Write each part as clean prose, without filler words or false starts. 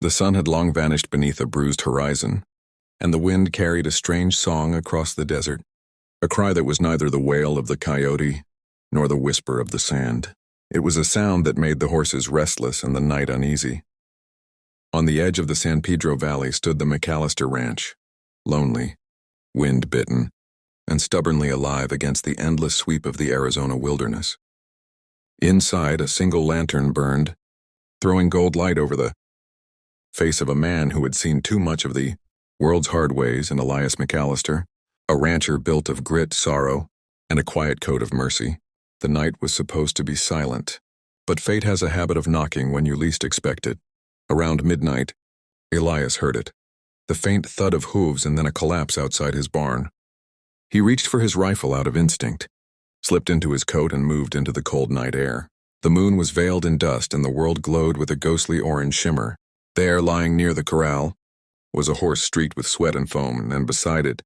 The sun had long vanished beneath a bruised horizon, and the wind carried a strange song across the desert, a cry that was neither the wail of the coyote nor the whisper of the sand. It was a sound that made the horses restless and the night uneasy. On the edge of the San Pedro Valley stood the McAllister Ranch, lonely, wind-bitten, and stubbornly alive against the endless sweep of the Arizona wilderness. Inside, a single lantern burned, throwing gold light over the face of a man who had seen too much of the world's hard ways in Elias McAllister, a rancher built of grit, sorrow, and a quiet code of mercy. The night was supposed to be silent, but fate has a habit of knocking when you least expect it. Around midnight, Elias heard it, the faint thud of hooves and then a collapse outside his barn. He reached for his rifle out of instinct, slipped into his coat and moved into the cold night air. The moon was veiled in dust and the world glowed with a ghostly orange shimmer. There, lying near the corral, was a horse streaked with sweat and foam, and beside it,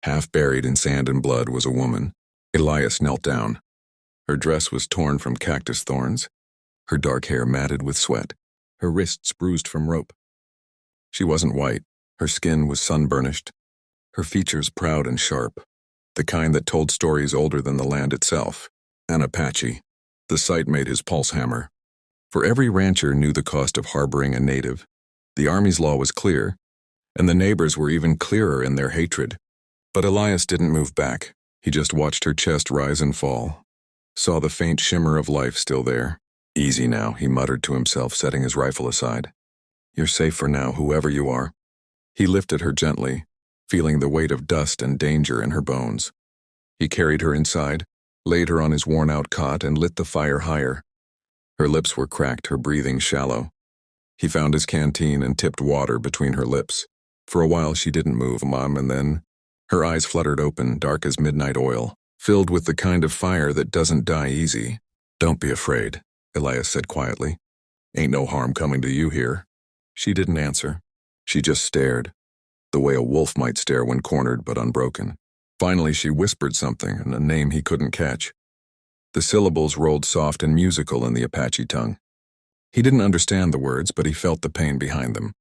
half buried in sand and blood, was a woman. Elias knelt down. Her dress was torn from cactus thorns, her dark hair matted with sweat, her wrists bruised from rope. She wasn't white, her skin was sun-burnished, her features proud and sharp, the kind that told stories older than the land itself. An Apache. The sight made his pulse hammer. For every rancher knew the cost of harboring a native. The Army's law was clear, and the neighbors were even clearer in their hatred. But Elias didn't move back. He just watched her chest rise and fall, saw the faint shimmer of life still there. Easy now, he muttered to himself, setting his rifle aside. You're safe for now, whoever you are. He lifted her gently, feeling the weight of dust and danger in her bones. He carried her inside, laid her on his worn-out cot, and lit the fire higher. Her lips were cracked, her breathing shallow. He found his canteen and tipped water between her lips. For a while she didn't move, Mom, and then her eyes fluttered open, dark as midnight oil, filled with the kind of fire that doesn't die easy. Don't be afraid, Elias said quietly. Ain't no harm coming to you here. She didn't answer. She just stared, the way a wolf might stare when cornered but unbroken. Finally she whispered something, a name he couldn't catch. The syllables rolled soft and musical in the Apache tongue. He didn't understand the words, but he felt the pain behind them.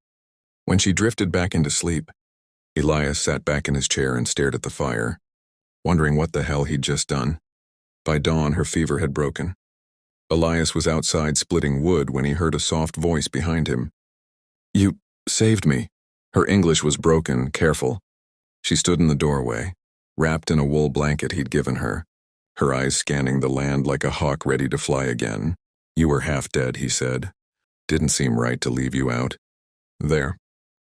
When she drifted back into sleep, Elias sat back in his chair and stared at the fire, wondering what the hell he'd just done. By dawn, her fever had broken. Elias was outside splitting wood when he heard a soft voice behind him. You saved me. Her English was broken, careful. She stood in the doorway, wrapped in a wool blanket he'd given her, her eyes scanning the land like a hawk ready to fly again. You were half dead, he said. Didn't seem right to leave you out. There.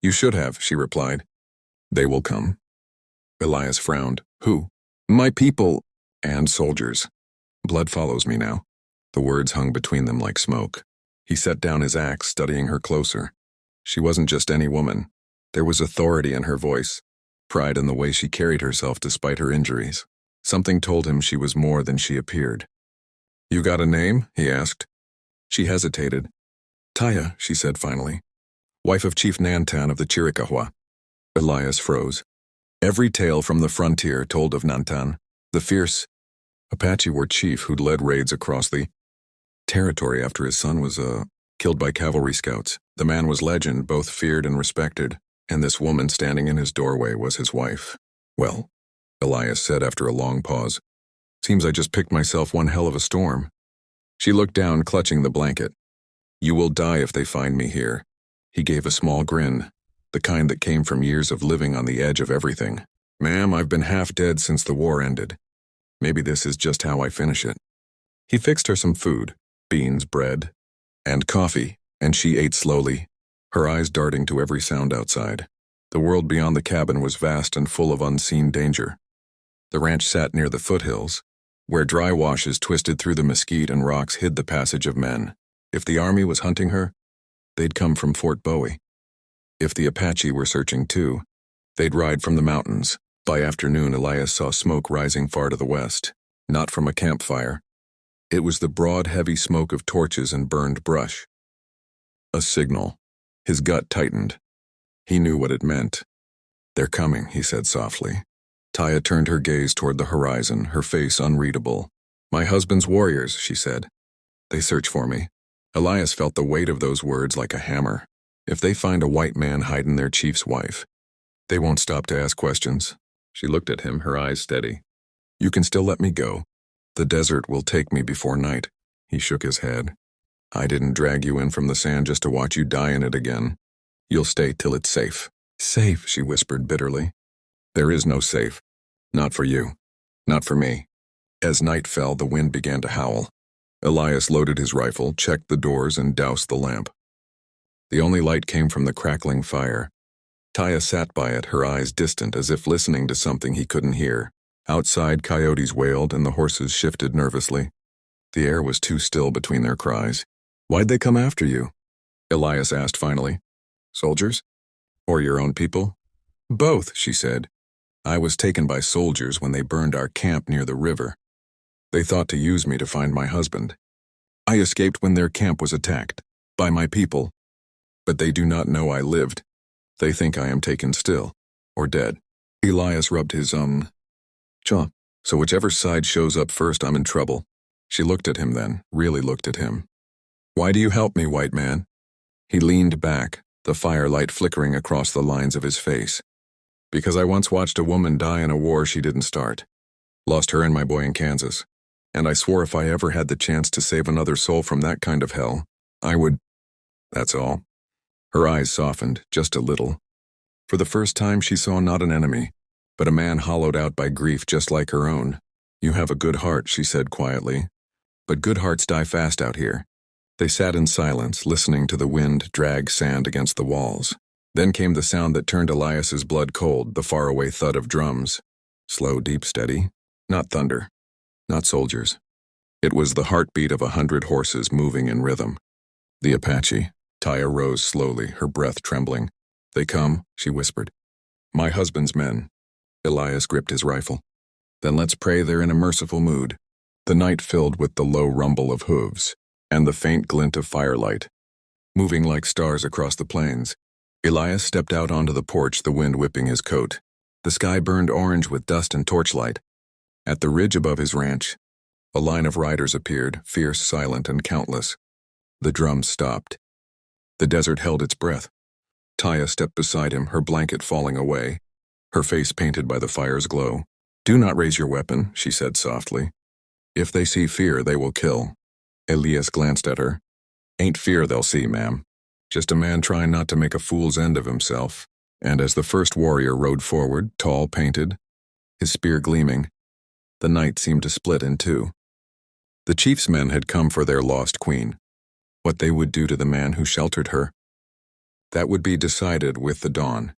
You should have, she replied. They will come. Elias frowned. Who? My people and soldiers. Blood follows me now. The words hung between them like smoke. He set down his axe, studying her closer. She wasn't just any woman. There was authority in her voice, pride in the way she carried herself despite her injuries. Something told him she was more than she appeared. You got a name? He asked. She hesitated. Taya, she said finally. Wife of Chief Nantan of the Chiricahua. Elias froze. Every tale from the frontier told of Nantan, the fierce Apache war chief who'd led raids across the territory after his son was killed by cavalry scouts. The man was legend, both feared and respected, and this woman standing in his doorway was his wife. Well, Elias said after a long pause, seems I just picked myself one hell of a storm. She looked down, clutching the blanket. You will die if they find me here. He gave a small grin, the kind that came from years of living on the edge of everything. Ma'am, I've been half dead since the war ended. Maybe this is just how I finish it. He fixed her some food, beans, bread, and coffee, and she ate slowly, her eyes darting to every sound outside. The world beyond the cabin was vast and full of unseen danger. The ranch sat near the foothills, where dry washes twisted through the mesquite and rocks hid the passage of men. If the Army was hunting her, they'd come from Fort Bowie. If the Apache were searching too, they'd ride from the mountains. By afternoon, Elias saw smoke rising far to the west, not from a campfire. It was the broad, heavy smoke of torches and burned brush. A signal. His gut tightened. He knew what it meant. They're coming, he said softly. Taya turned her gaze toward the horizon, her face unreadable. My husband's warriors, she said. They search for me. Elias felt the weight of those words like a hammer. If they find a white man hiding their chief's wife, they won't stop to ask questions. She looked at him, her eyes steady. You can still let me go. The desert will take me before night. He shook his head. I didn't drag you in from the sand just to watch you die in it again. You'll stay till it's safe. Safe, she whispered bitterly. There is no safe. Not for you. Not for me. As night fell, the wind began to howl. Elias loaded his rifle, checked the doors, and doused the lamp. The only light came from the crackling fire. Taya sat by it, her eyes distant, as if listening to something he couldn't hear. Outside, coyotes wailed and the horses shifted nervously. The air was too still between their cries. Why'd they come after you? Elias asked finally. Soldiers? Or your own people? Both, she said. I was taken by soldiers when they burned our camp near the river. They thought to use me to find my husband. I escaped when their camp was attacked. By my people. But they do not know I lived. They think I am taken still. Or dead. Elias rubbed his, jaw. So whichever side shows up first, I'm in trouble. She looked at him then, really looked at him. Why do you help me, white man? He leaned back, the firelight flickering across the lines of his face. Because I once watched a woman die in a war she didn't start. Lost her and my boy in Kansas. And I swore if I ever had the chance to save another soul from that kind of hell, I would. That's all. Her eyes softened, just a little. For the first time she saw not an enemy, but a man hollowed out by grief just like her own. You have a good heart, she said quietly. But good hearts die fast out here. They sat in silence, listening to the wind drag sand against the walls. Then came the sound that turned Elias's blood cold, the faraway thud of drums. Slow, deep, steady. Not thunder. Not soldiers. It was the heartbeat of 100 horses moving in rhythm. The Apache. Taya rose slowly, her breath trembling. They come, she whispered. My husband's men. Elias gripped his rifle. Then let's pray they're in a merciful mood. The night filled with the low rumble of hooves, and the faint glint of firelight, moving like stars across the plains. Elias stepped out onto the porch, the wind whipping his coat. The sky burned orange with dust and torchlight. At the ridge above his ranch, a line of riders appeared, fierce, silent, and countless. The drums stopped. The desert held its breath. Taya stepped beside him, her blanket falling away, her face painted by the fire's glow. Do not raise your weapon, she said softly. If they see fear, they will kill. Elias glanced at her. Ain't fear they'll see, ma'am. Just a man trying not to make a fool's end of himself. And as the first warrior rode forward, tall, painted, his spear gleaming, the night seemed to split in two. The chief's men had come for their lost queen. What they would do to the man who sheltered her, that would be decided with the dawn.